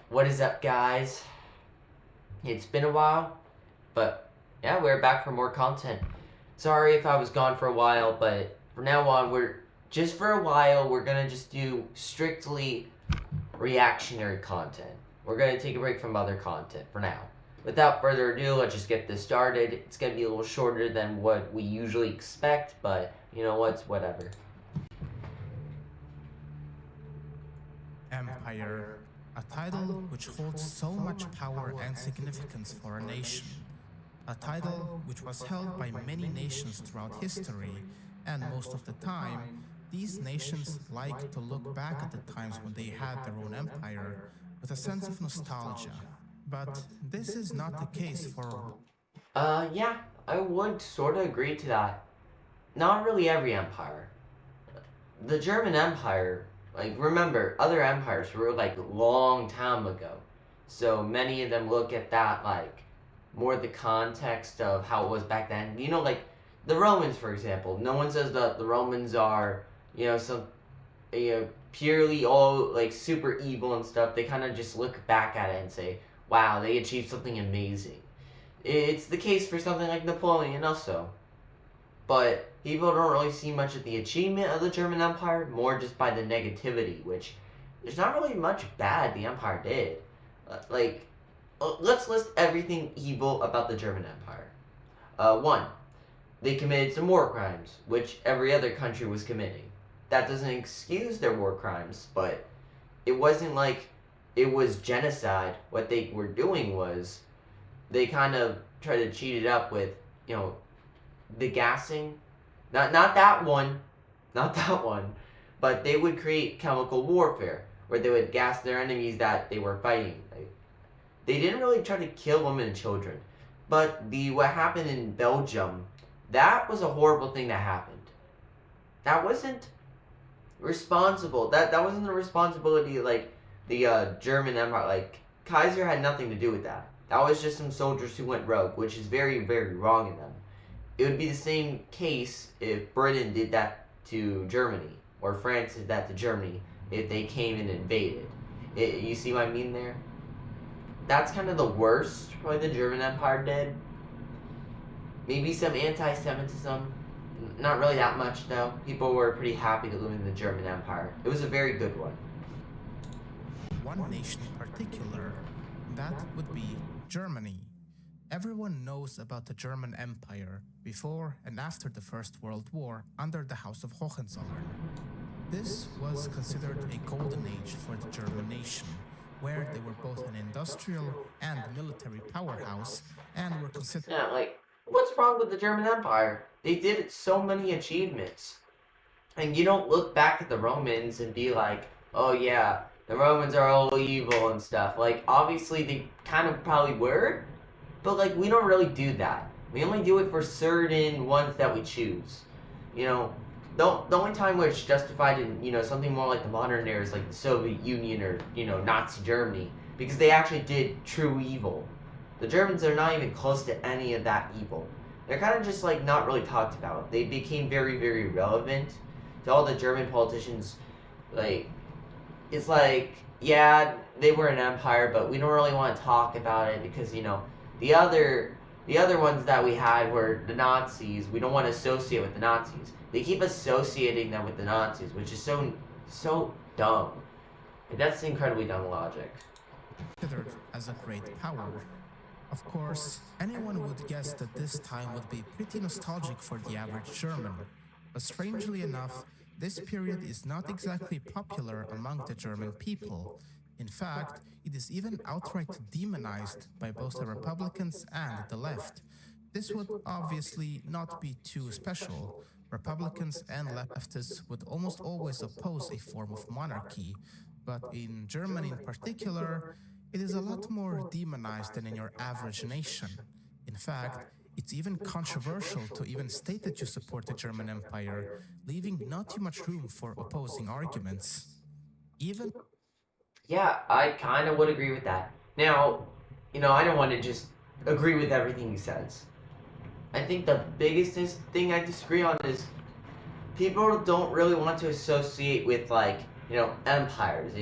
What is up, guys? It's been a while, but yeah, we're back for more content. Sorry if I was gone for a while, but from now on, we're gonna just do strictly reactionary content. We're gonna take a break from other content for now. Without further ado, let's just get this started. It's gonna be a little shorter than what we usually expect, but you know what's whatever. Empire, a title which holds so much power and significance for a nation. A title which was held by many nations throughout history, and most of the time, these nations like to look back at the times when they had their own empire with a sense of nostalgia. But this is not the case for Yeah, I would sort of agree to that. Not really every empire. The German Empire, like, remember, other empires were like long time ago. So many of them look at that like more the context of how it was back then. You know, like the Romans, for example. No one says that the Romans are, some, purely all like super evil and stuff. They kind of just look back at it and say, wow, they achieved something amazing. It's the case for something like Napoleon also. But people don't really see much of the achievement of the German Empire, more just by the negativity, which there's not really much bad the Empire did. Let's list everything evil about the German Empire. One, they committed some war crimes, which every other country was committing. That doesn't excuse their war crimes, but it wasn't like it was genocide. What they were doing was they kind of tried to cheat it up with, you know, the gassing. Not that one, not that one, but they would create chemical warfare where they would gas their enemies that they were fighting. Like, they didn't really try to kill women and children, but the what happened in Belgium, that was a horrible thing that happened. That wasn't responsible. That wasn't the responsibility like the German Empire. Like Kaiser had nothing to do with that. That was just some soldiers who went rogue, which is very very wrong in them. It would be the same case if Britain did that to Germany, or France did that to Germany if they came and invaded. You see what I mean there? That's kind of the worst probably the German Empire did. Maybe some anti-Semitism. Not really that much though. People were pretty happy to live in the German Empire. It was a very good one. one nation in particular, that would be Germany. Everyone knows about the German Empire before and after the First World War under the House of Hohenzollern. This was considered a golden age for the German nation, where they were both an industrial and military powerhouse and were considered Yeah, like, what's wrong with the German Empire? They did so many achievements. And you don't look back at the Romans and be like, oh yeah, the Romans are all evil and stuff. Like, obviously they kind of probably were, but like we don't really do that. We only do it for certain ones that we choose. You know, the only time where it's justified in, something more like the modern era is like the Soviet Union or, Nazi Germany, because they actually did true evil. The Germans are not even close to any of that evil. They're kind of just like not really talked about. They became very, very relevant to all the German politicians. Like, it's like, yeah, they were an empire, but we don't really want to talk about it because the other the other ones that we had were the Nazis. We don't want to associate with the Nazis. They keep associating them with the Nazis, which is so dumb. Like, that's incredibly dumb logic. as a great power. Of course, anyone would guess that this time would be pretty nostalgic for the average German, but strangely enough, this period is not exactly popular among the German people. In fact, it is even outright demonized by both the Republicans and the left. This would obviously not be too special. Republicans and leftists would almost always oppose a form of monarchy, but in Germany in particular, it is a lot more demonized than in your average nation. In fact, it's even controversial to even state that you support the German Empire, leaving not too much room for opposing arguments. Even Yeah, I kind of would agree with that. Now, I don't want to just agree with everything he says. I think the biggest thing I disagree on is people don't really want to associate with like empires.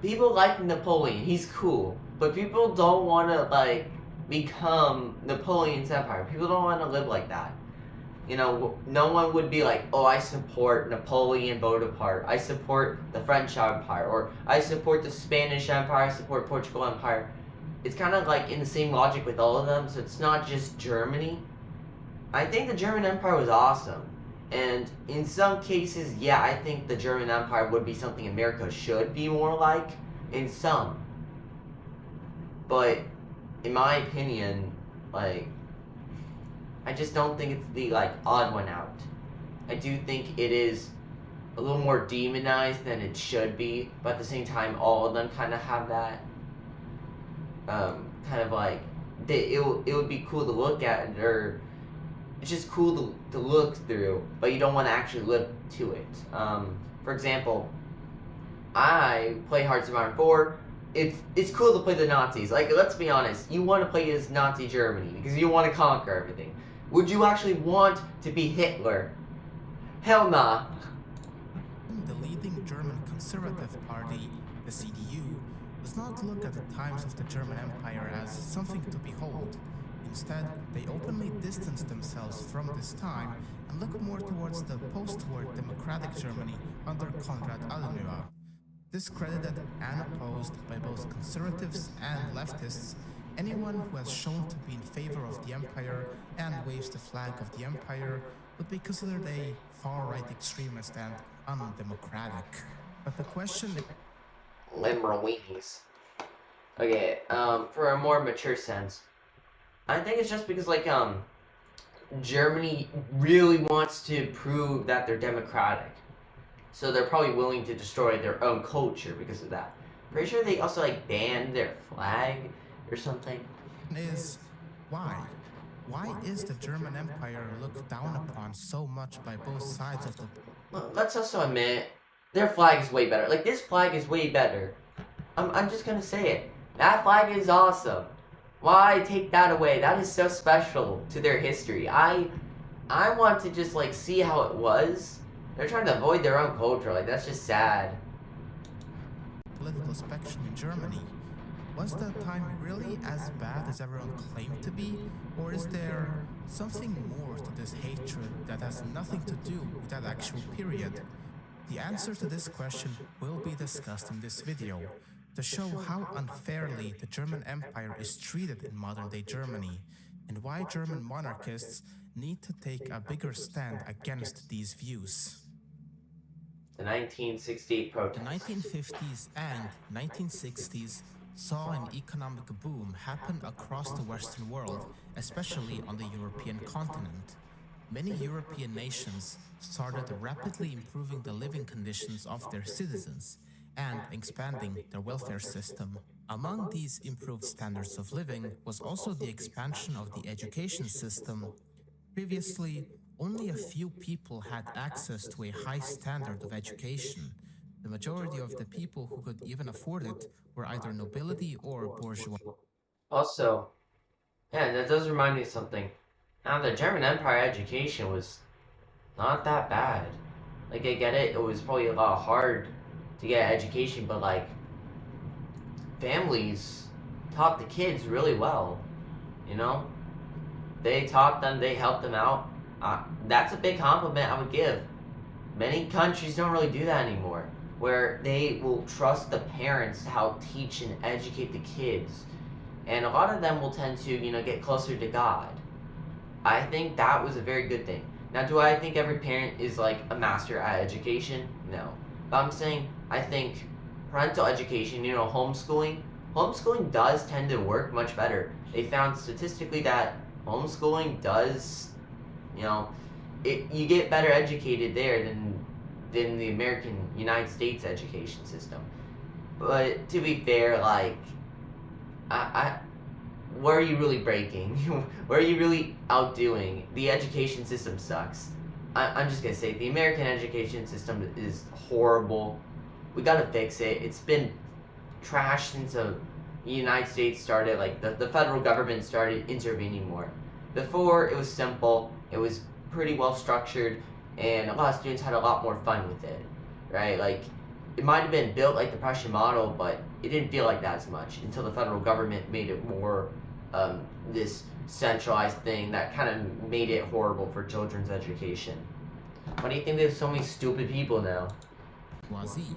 People like Napoleon. He's cool, but people don't want to like become Napoleon's empire. People don't want to live like that. No one would be like, oh, I support Napoleon Bonaparte. I support the French Empire, or I support the Spanish Empire. I support Portugal Empire. It's kind of like in the same logic with all of them. So it's not just Germany. I think the German Empire was awesome. And in some cases, yeah, I think the German Empire would be something America should be more like. In some. But, in my opinion, like, I just don't think it's the, like, odd one out. I do think it is a little more demonized than it should be. But at the same time, all of them kind of have that. Kind of like, it would be cool to look at, or it's just cool to look through, but you don't want to actually live to it. For example, I play Hearts of Iron 4. It's cool to play the Nazis. Like, let's be honest, you want to play as Nazi Germany because you want to conquer everything. Would you actually want to be Hitler? Hell nah. The leading German conservative party, the CDU, does not look at the times of the German Empire as something to behold. Instead, they openly distance themselves from this time and look more towards the post-war democratic Germany under Konrad Adenauer. Discredited and opposed by both conservatives and leftists, anyone who has shown to be in favor of the empire and waves the flag of the empire would be considered a far-right extremist and undemocratic. But the question is... Liberal weenies. Okay, for a more mature sense, I think it's just because, like, Germany really wants to prove that they're democratic. So they're probably willing to destroy their own culture because of that. Pretty sure they also, like, banned their flag or something. Is why? Why is the German Empire looked down upon so much by both sides of the... Well, let's also admit, their flag is way better. Like, this flag is way better. I'm just gonna say it. That flag is awesome. Why take that away? That is so special to their history. I want to just, like, see how it was. They're trying to avoid their own culture. Like, that's just sad. Political spectrum in Germany. Was the time really as bad as everyone claimed to be? Or is there something more to this hatred that has nothing to do with that actual period? The answer to this question will be discussed in this video, to show how unfairly the German Empire is treated in modern-day Germany, and why German monarchists need to take a bigger stand against these views. The 1968 protests. The 1950s and 1960s saw an economic boom happen across the Western world, especially on the European continent. Many European nations started rapidly improving the living conditions of their citizens and expanding their welfare system. Among these improved standards of living was also the expansion of the education system. Previously, only a few people had access to a high standard of education. The majority of the people who could even afford it were either nobility or bourgeois. Also, yeah, that does remind me of something. Now, the German Empire education was not that bad. Like, I get it, it was probably a lot hard to get education, but, like, families taught the kids really well, you know? They taught them, they helped them out. That's a big compliment I would give. Many countries don't really do that anymore, where they will trust the parents to help teach and educate the kids. And a lot of them will tend to, get closer to God. I think that was a very good thing. Now, do I think every parent is like a master at education? No. But I'm saying, I think parental education, homeschooling does tend to work much better. They found statistically that homeschooling does, you get better educated there than the United States education system. But to be fair, like, where are you really breaking? Where are you really outdoing? The education system sucks. I'm just gonna say, the American education system is horrible. We gotta fix it. It's been trashed since the United States started, like, the federal government started intervening more. Before, it was simple, it was pretty well structured, and a lot of students had a lot more fun with it, right? Like, it might have been built like the Prussian model, but it didn't feel like that as much until the federal government made it more this centralized thing that kind of made it horrible for children's education. Why do you think there's so many stupid people now? bourgeoisie.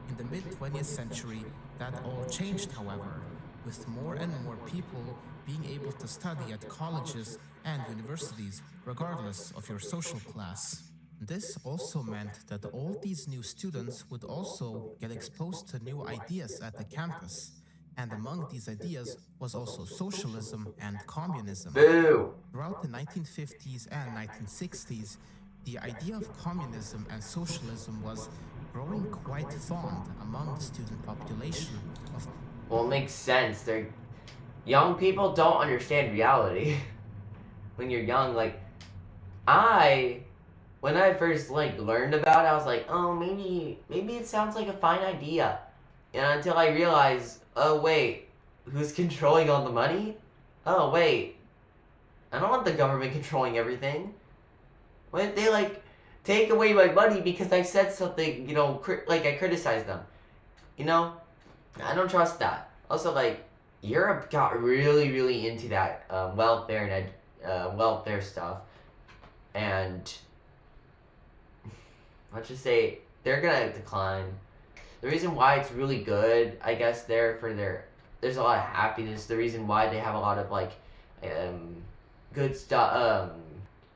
In the mid 20th century, that all changed, however, with more and more people being able to study at colleges and universities, regardless of your social class. This also meant that all these new students would also get exposed to new ideas at the campus, and among these ideas was also socialism and communism. Boo! Throughout the 1950s and 1960s, the idea of communism and socialism was growing quite fond among the student population of Well, it makes sense. They're young people don't understand reality. When you're young, like I when I first like learned about it, I was like, oh, maybe it sounds like a fine idea. And until I realized, oh wait, who's controlling all the money? Oh wait, I don't want the government controlling everything. What if they like take away my money because I said something, like I criticized them? You know, I don't trust that. Also, like Europe got really, really into that welfare and welfare stuff, and let's just say they're gonna decline. The reason why it's really good, I guess, there's a lot of happiness. The reason why they have a lot of like um, good stuff,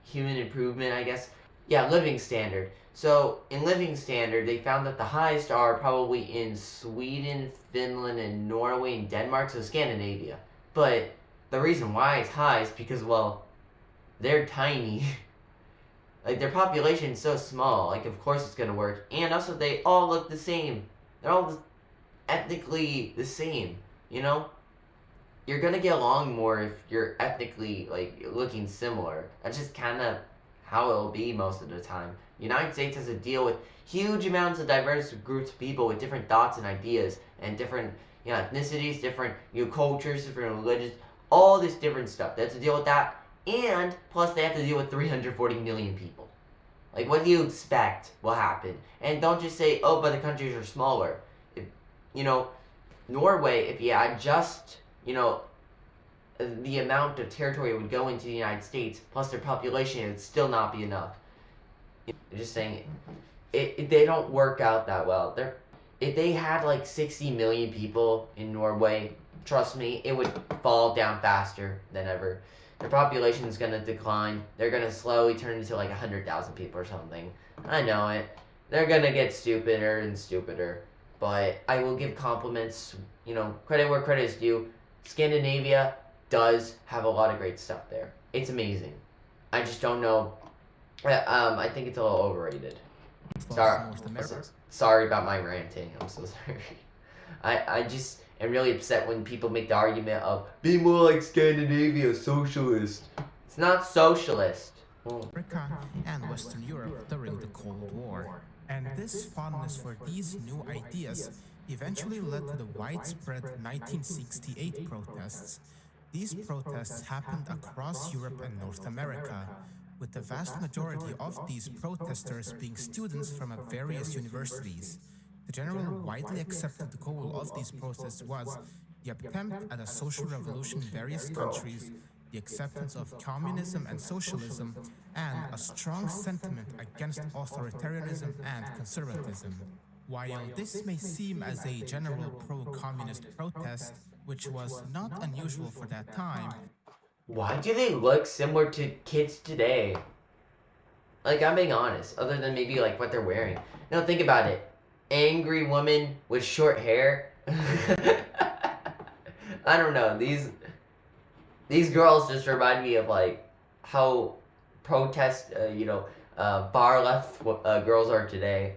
human improvement, I guess. Yeah, living standard. So in living standard, they found that the highest are probably in Sweden, Finland, and Norway and Denmark, so Scandinavia. But the reason why it's high is because, well, they're tiny. Like their population is so small. Like of course it's gonna work. And also they all look the same. They're all ethnically the same. You know, you're gonna get along more if you're ethnically like looking similar. That's just kind of how it'll be most of the time. United States has to deal with huge amounts of diverse groups of people with different thoughts and ideas and different ethnicities, different cultures, different religions, all this different stuff. They have to deal with that, and plus they have to deal with 340 million people. Like, what do you expect will happen? And don't just say, oh, but the countries are smaller. If, you know, Norway, if you add just, the amount of territory would go into the United States plus their population, it would still not be enough. Just saying, they don't work out that well. If they had like 60 million people in Norway, trust me, it would fall down faster than ever. Their population is going to decline. They're going to slowly turn into like 100,000 people or something. I know it. They're going to get stupider and stupider. But I will give compliments, credit where credit is due. Scandinavia does have a lot of great stuff there. It's amazing. I just don't know. I think it's a little overrated. Sorry, North America. sorry about my ranting. I'm so sorry. I just am really upset when people make the argument of be more like Scandinavia, socialist. It's not socialist. Oh. Africa and Western Europe during the Cold War. And this fondness for these new ideas eventually led to the widespread 1968 protests. These protests happened across Europe and North America, with the vast majority of these protesters being students from various universities. The general widely accepted goal of these protests was the attempt at a social revolution in various countries, the acceptance of communism and socialism, and a strong sentiment against authoritarianism and conservatism. While this may seem as a general pro-communist protest, which was not unusual for that time, Why do they look similar to kids today? Like, I'm being honest, other than maybe like what they're wearing. Now think about it. Angry woman with short hair. I don't know. These girls just remind me of like how protest, far left girls are today.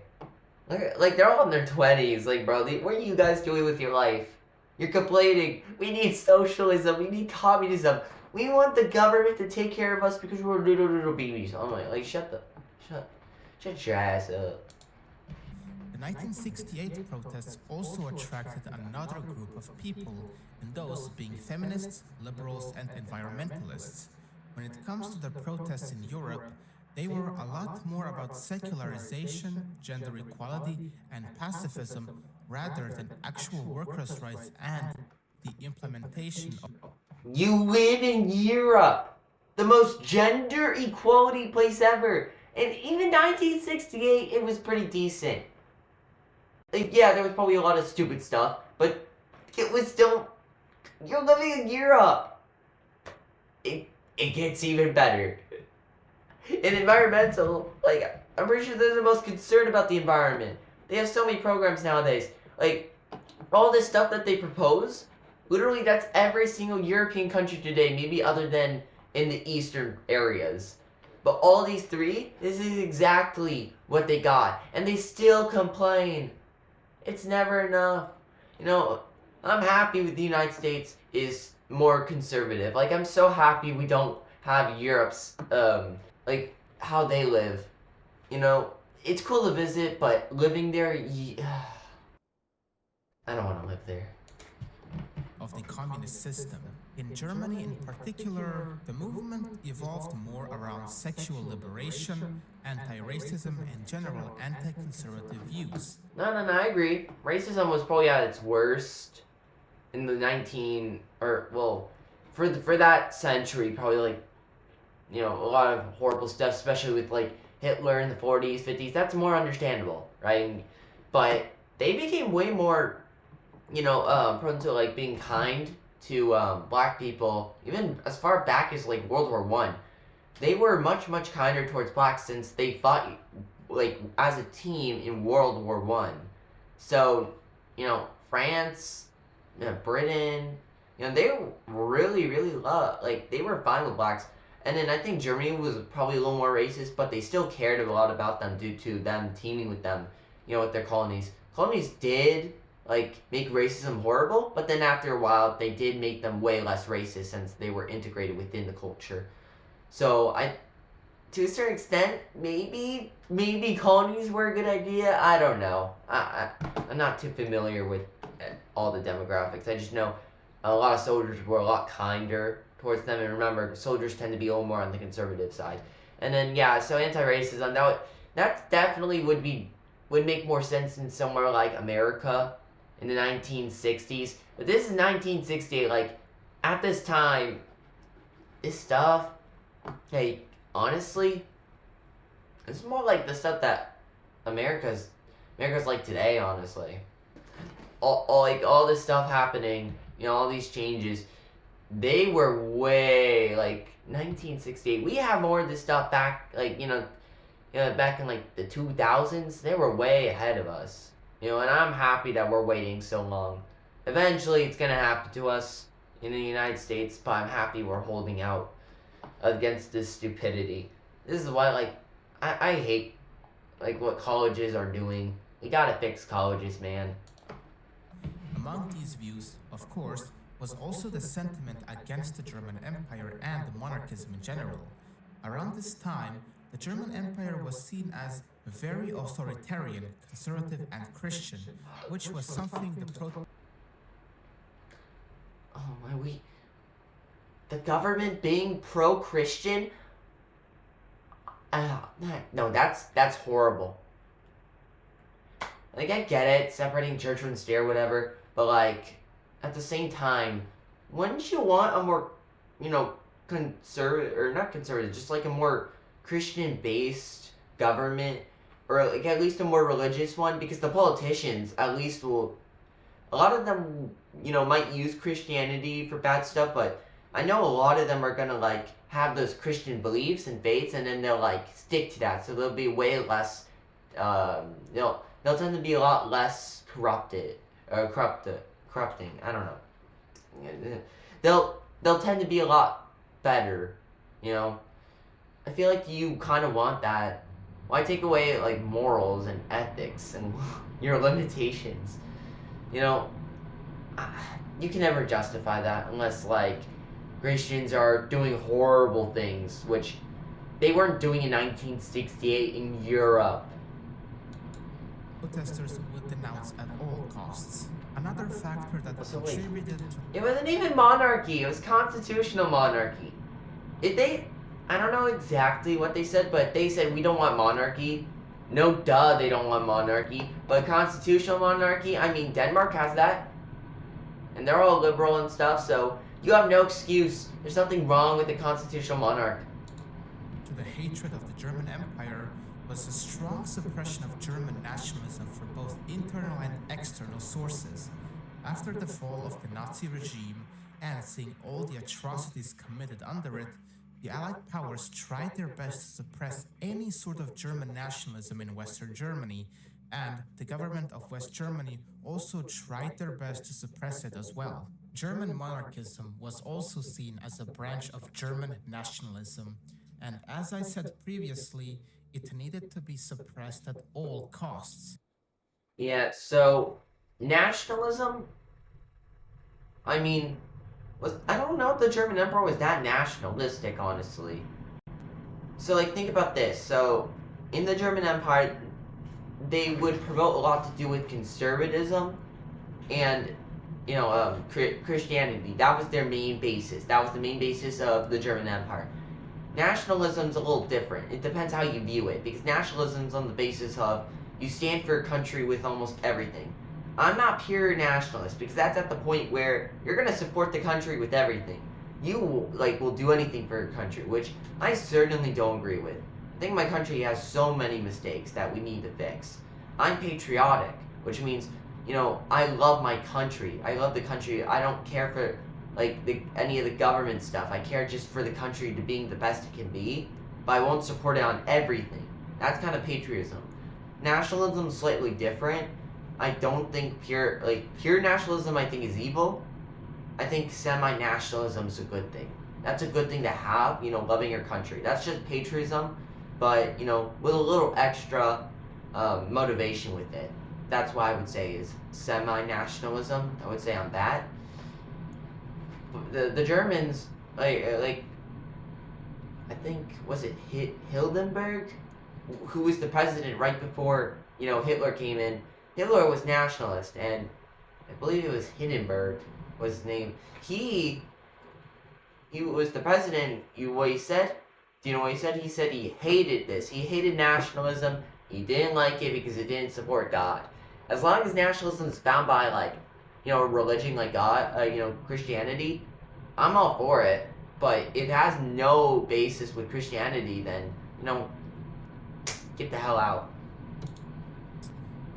Like they're all in their 20s. Like, bro, what are you guys doing with your life? You're complaining. We need socialism. We need communism. We want the government to take care of us because we're little babies. I'm like shut your ass up. the 1968 protests also attracted another group of people, and those being feminists, liberals, and environmentalists. When it comes to the protests in Europe, They were a lot more about secularization, gender equality, and pacifism rather than actual workers' rights and the implementation of. You live in Europe, the most gender equality place ever. And even 1968, it was pretty decent. Like, yeah, there was probably a lot of stupid stuff, but it was still. You're living in Europe. It gets even better. In environmental, like, I'm pretty sure they're the most concerned about the environment. They have so many programs nowadays. Like, all this stuff that they propose, literally that's every single European country today, maybe other than in the eastern areas. But all these three, this is exactly what they got. And they still complain. It's never enough. You know, I'm happy with the United States is more conservative. Like, I'm so happy we don't have Europe's, like, how they live. You know, it's cool to visit, but living there, I don't want to live there. Of the communist system. In Germany, in particular, the movement evolved more around sexual liberation, anti racism, and general anti conservative views. No, I agree. Racism was probably at its worst in the 19 or well, for that century, probably like a lot of horrible stuff, especially with like Hitler in the 40s, 50s. That's more understandable, right? But they became way more prone to like being kind to black people, even as far back as like World War One. They were much kinder towards blacks since they fought like as a team in World War One. So, France, Britain, they really love like they were fine with blacks. And then I think Germany was probably a little more racist, but they still cared a lot about them due to them teaming with them, with their colonies. Colonies did like make racism horrible, but then after a while they did make them way less racist since they were integrated within the culture. So to a certain extent, maybe colonies were a good idea. I don't know. I'm not too familiar with all the demographics. I just know a lot of soldiers were a lot kinder towards them, and remember, soldiers tend to be a little more on the conservative side. And then so anti-racism that definitely would make more sense in somewhere like America in the 1960s. But this is 1968. Like at this time, this stuff, hey, honestly, it's more like the stuff that America's like today. Honestly, all this stuff happening, all these changes, they were way like 1968. We have more of this stuff back, like back in like the 2000s. They were way ahead of us. And I'm happy that we're waiting so long. Eventually, it's gonna happen to us in the United States, but I'm happy we're holding out against this stupidity. This is why, like, I hate like what colleges are doing. We gotta fix colleges, man. Among these views, of course, was also the sentiment against the German Empire and monarchism in general. Around this time, the German Empire was seen as very authoritarian, conservative, and Christian, which was something Oh my, the government being pro-Christian? No, that's horrible. Like, I get it, separating church from state or whatever, but like, at the same time, wouldn't you want a more, conservative, or not conservative, just like a more Christian-based government, or like at least a more religious one, because the politicians at least will, a lot of them, might use Christianity for bad stuff, but I know a lot of them are gonna like have those Christian beliefs and faiths, and then they'll like stick to that, so they'll be way less, they'll tend to be a lot less corrupting. I don't know. They'll tend to be a lot better, I feel like you kind of want that. Why take away like morals and ethics and your limitations? You can never justify that unless like Christians are doing horrible things, which they weren't doing in 1968 in Europe. protesters would denounce at all costs. Another factor that contributed to It wasn't even monarchy, it was constitutional monarchy. If they I don't know exactly what they said, but they said we don't want monarchy. No, duh, they don't want monarchy. But constitutional monarchy, I mean, Denmark has that, and they're all liberal and stuff, so you have no excuse. There's something wrong with the constitutional monarch. To the hatred of the German Empire was a strong suppression of German nationalism for both internal and external sources. After the fall of the Nazi regime and seeing all the atrocities committed under it, the Allied powers tried their best to suppress any sort of German nationalism in Western Germany, and the government of West Germany also tried their best to suppress it as well. German monarchism was also seen as a branch of German nationalism, and as I said previously, it needed to be suppressed at all costs. Yeah, so nationalism, I mean, I don't know if the German Emperor was that nationalistic, honestly. So like think about this. So in the German Empire, they would promote a lot to do with conservatism and Christianity. That was their main basis. That was the main basis of the German Empire. Nationalism's a little different. It depends how you view it, because nationalism's on the basis of you stand for a country with almost everything. I'm not pure nationalist because that's at the point where you're gonna support the country with everything. You will do anything for your country, which I certainly don't agree with. I think my country has so many mistakes that we need to fix. I'm patriotic, which means I love my country. I love the country. I don't care for any of the government stuff. I care just for the country to being the best it can be, but I won't support it on everything. That's kind of patriotism. Nationalism is slightly different. I don't think pure nationalism I think is evil. I think semi-nationalism is a good thing. That's a good thing to have, loving your country. That's just patriotism, but with a little extra motivation with it. That's what I would say is semi-nationalism. I would say on that. The Germans I think was it Hildenberg, who was the president right before Hitler came in. Hitler was nationalist, and I believe it was Hindenburg was his name. He was the president. What he said? Do you know what he said? He said he hated this. He hated nationalism. He didn't like it because it didn't support God. As long as nationalism is bound by a religion like God, Christianity, I'm all for it. But if it has no basis with Christianity, then get the hell out.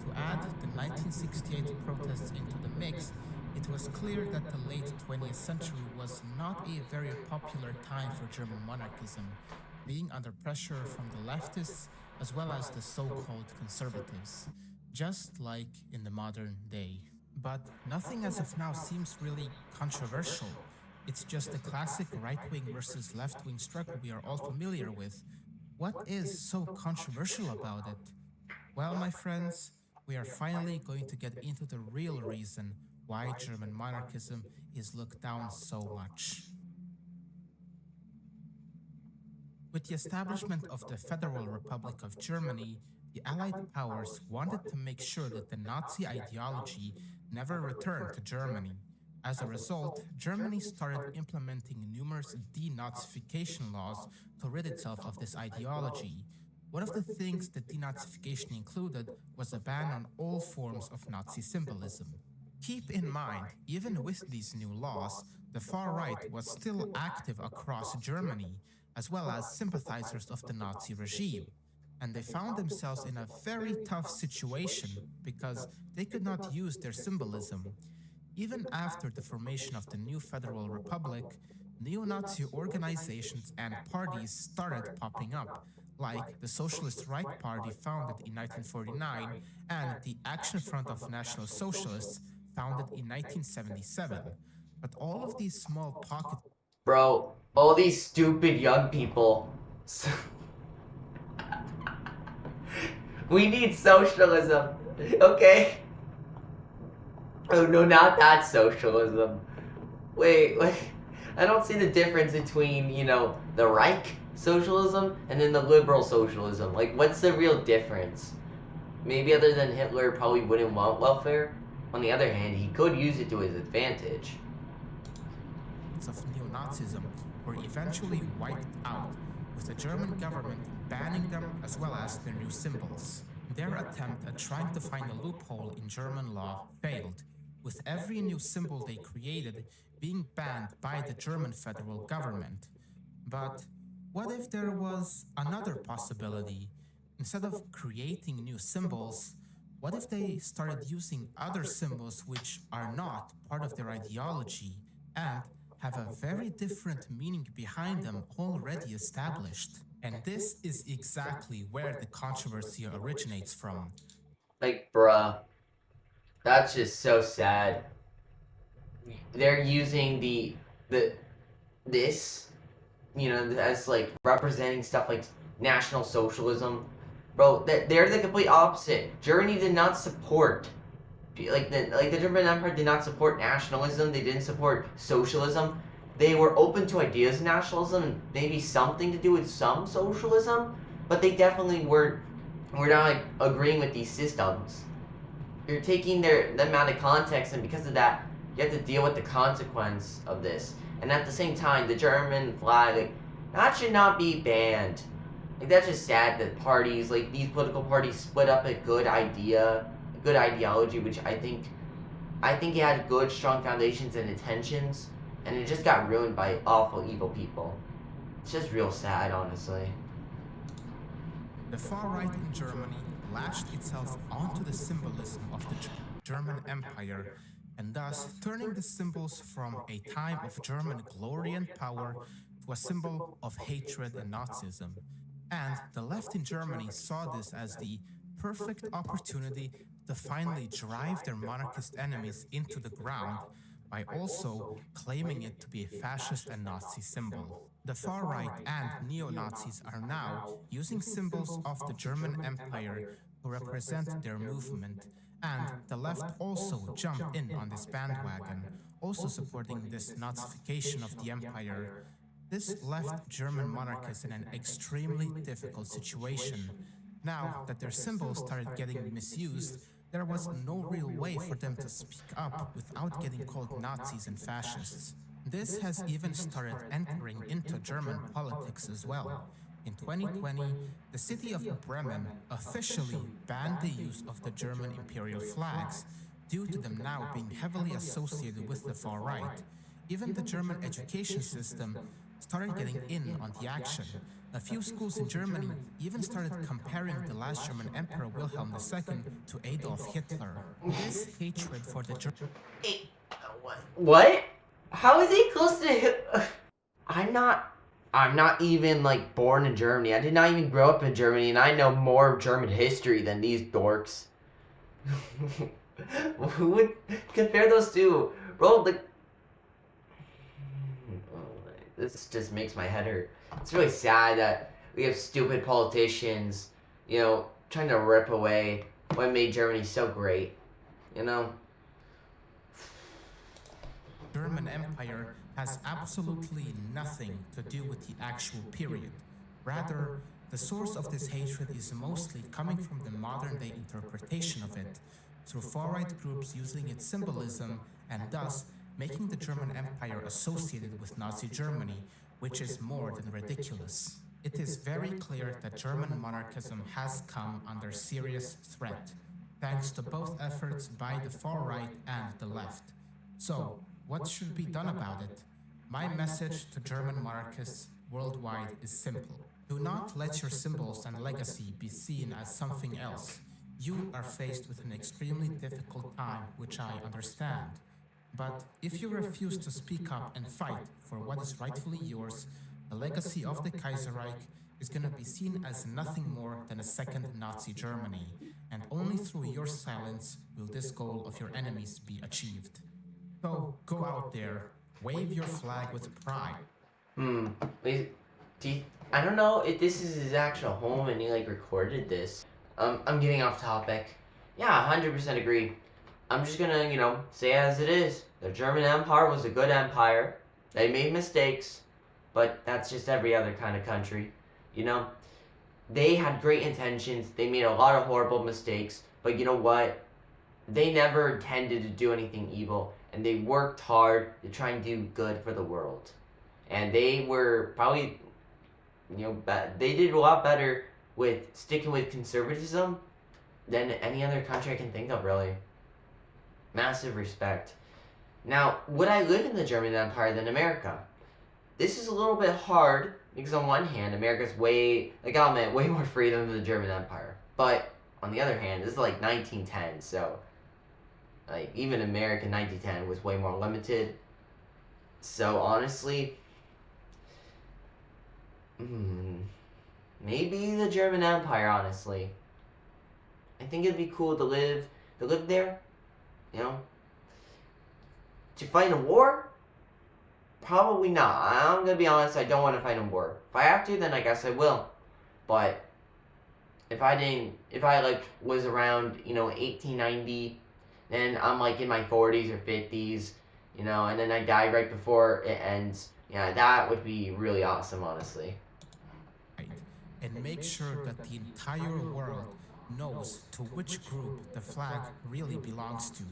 To add the 1968 protests into the mix, it was clear that the late 20th century was not a very popular time for German monarchism, being under pressure from the leftists as well as the so called conservatives, just like in the modern day. But nothing as of now seems really controversial. It's just the classic right wing versus left wing struggle we are all familiar with. What is so controversial about it? Well, my friends, we are finally going to get into the real reason why German monarchism is looked down so much. With the establishment of the Federal Republic of Germany, the Allied powers wanted to make sure that the Nazi ideology never returned to Germany. As a result, Germany started implementing numerous denazification laws to rid itself of this ideology. One of the things that denazification included was a ban on all forms of Nazi symbolism. Keep in mind, even with these new laws, the far right was still active across Germany, as well as sympathizers of the Nazi regime. And they found themselves in a very tough situation because they could not use their symbolism. Even after the formation of the new Federal Republic, neo-Nazi organizations and parties started popping up, like the Socialist Right Party founded in 1949 and the Action Front of National Socialists founded in 1977. But all of these small pockets. Bro, all these stupid young people. We need socialism, okay? Oh no, not that socialism. Wait. I don't see the difference between, the Reich socialism and then the liberal socialism. What's the real difference? Maybe other than Hitler probably wouldn't want welfare. On the other hand, he could use it to his advantage. Of neo-Nazism were eventually wiped out. with the German government banning them as well as their new symbols. Their attempt at trying to find a loophole in German law failed, with every new symbol they created being banned by the German federal government. But what if there was another possibility? Instead of creating new symbols, what if they started using other symbols which are not part of their ideology and have a very different meaning behind them already established? And this is exactly where the controversy originates from. Like, bruh, that's just so sad. They're using the this, as like representing stuff like National Socialism. Bro, they're the complete opposite. Germany did not support the German Empire did not support nationalism. They didn't support socialism. They were open to ideas of nationalism and maybe something to do with some socialism, but they definitely were not like agreeing with these systems. You're taking them out of context, and because of that, you have to deal with the consequence of this. And at the same time, the German flag, like, that should not be banned. Like, that's just sad that parties, like these political parties, split up a good idea, a good ideology, which I think it had good, strong foundations and intentions, and it just got ruined by awful, evil people. It's just real sad, honestly. The far right in Germany latched itself onto the symbolism of the German Empire and thus turning the symbols from a time of German glory and power to a symbol of hatred and Nazism. And the left in Germany saw this as the perfect opportunity to finally drive their monarchist enemies into the ground by also claiming it to be a fascist and Nazi symbol. The far right and neo Nazis are now using symbols of the German Empire to represent their movement, and the left also jumped in on this bandwagon, also supporting this Nazification of the empire. This left German monarchists in an extremely difficult situation. Now that their symbols started getting misused, there was no real way for them to speak up without getting called Nazis and fascists. This has even started entering into German politics as well. In 2020, the city of Bremen officially banned the use of the German imperial flags due to them now being heavily associated with the far right. Even the German education system started getting in on the action. A few schools in Germany even started comparing the last German Emperor Wilhelm II to Adolf Hitler. This hatred for the What? How is he close to Hitler? I'm not. I'm not even like born in Germany. I did not even grow up in Germany, and I know more German history than these dorks. Who would compare those two? Bro, this just makes my head hurt. It's really sad that we have stupid politicians, trying to rip away what made Germany so great, you know? German Empire has absolutely nothing to do with the actual period. Rather, the source of this hatred is mostly coming from the modern day interpretation of it, through far right groups using its symbolism and thus making the German Empire associated with Nazi Germany, which is more than ridiculous. It is very clear that German monarchism has come under serious threat, thanks to both efforts by the far right and the left. So, what should be done about it? My message to German monarchists worldwide is simple. Do not let your symbols and legacy be seen as something else. You are faced with an extremely difficult time, which I understand. But if you refuse to speak up and fight for what is rightfully yours, the legacy of the Kaiserreich is going to be seen as nothing more than a second Nazi Germany, and only through your silence will this goal of your enemies be achieved. So go out there, wave your flag with pride. Hmm. Wait, I don't know if this is his actual home and he like recorded this. I'm getting off topic. Yeah, 100% agree. I'm just gonna, say as it is. The German Empire was a good empire. They made mistakes, but that's just every other kind of country. You know, they had great intentions. They made a lot of horrible mistakes, but you know what? They never intended to do anything evil, and they worked hard to try and do good for the world. And they were probably they did a lot better with sticking with conservatism than any other country I can think of, really. Massive respect. Now, would I live in the German Empire than America? This is a little bit hard because on one hand, America's way more free than the German Empire. But on the other hand, this is like 1910, so like even America in 1910 was way more limited. So honestly, maybe the German Empire. Honestly, I think it'd be cool to live there. You know, to fight a war. Probably not. I'm gonna be honest. I don't want to fight a war. If I have to, then I guess I will. But if I like was around 1890, then I'm like in my 40s or 50s, and then I die right before it ends. Yeah, that would be really awesome, honestly. And make sure that the entire world knows to which group the flag really belongs to,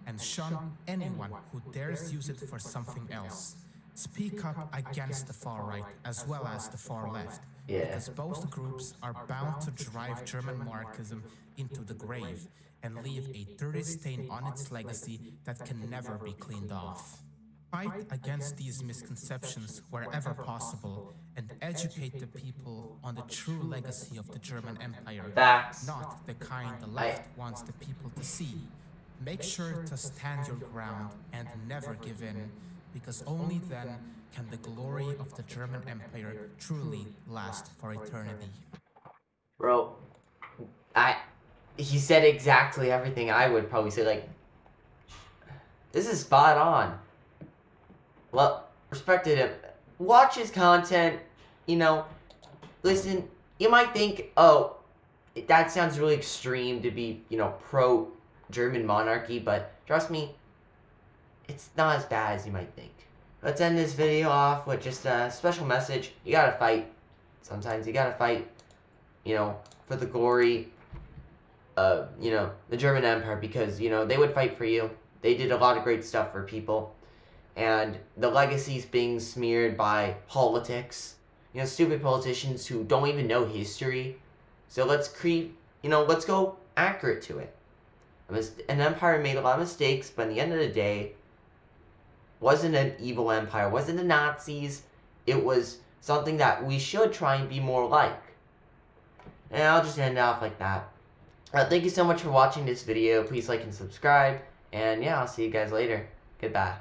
and shun anyone who dares use it for something else. Speak up against the far right as well as the far left, Yeah. because both groups are bound to drive German monarchism into the grave and leave a dirty stain on its legacy that can never be cleaned off. Fight against these misconceptions wherever possible and educate the people on the true legacy of the German Empire, Facts. not the kind the left wants the people to see. Make sure to stand your ground and never give in, because only then can the glory of the German Empire truly last for eternity. Bro, I he said exactly everything I would probably say. Like, this is spot on. Well, respected him. Watch his content. Listen. You might think, oh, that sounds really extreme to be, pro German monarchy, but trust me, it's not as bad as you might think. Let's end this video off with just a special message. You gotta fight. Sometimes you gotta fight, for the glory of, the German Empire, because, they would fight for you. They did a lot of great stuff for people. And the legacy's being smeared by politics. Stupid politicians who don't even know history. So let's go accurate to it. An empire made a lot of mistakes, but at the end of the day, wasn't an evil empire, wasn't the Nazis. It was something that we should try and be more like. And I'll just end it off like that. Thank you so much for watching this video. Please like and subscribe. And yeah, I'll see you guys later. Goodbye.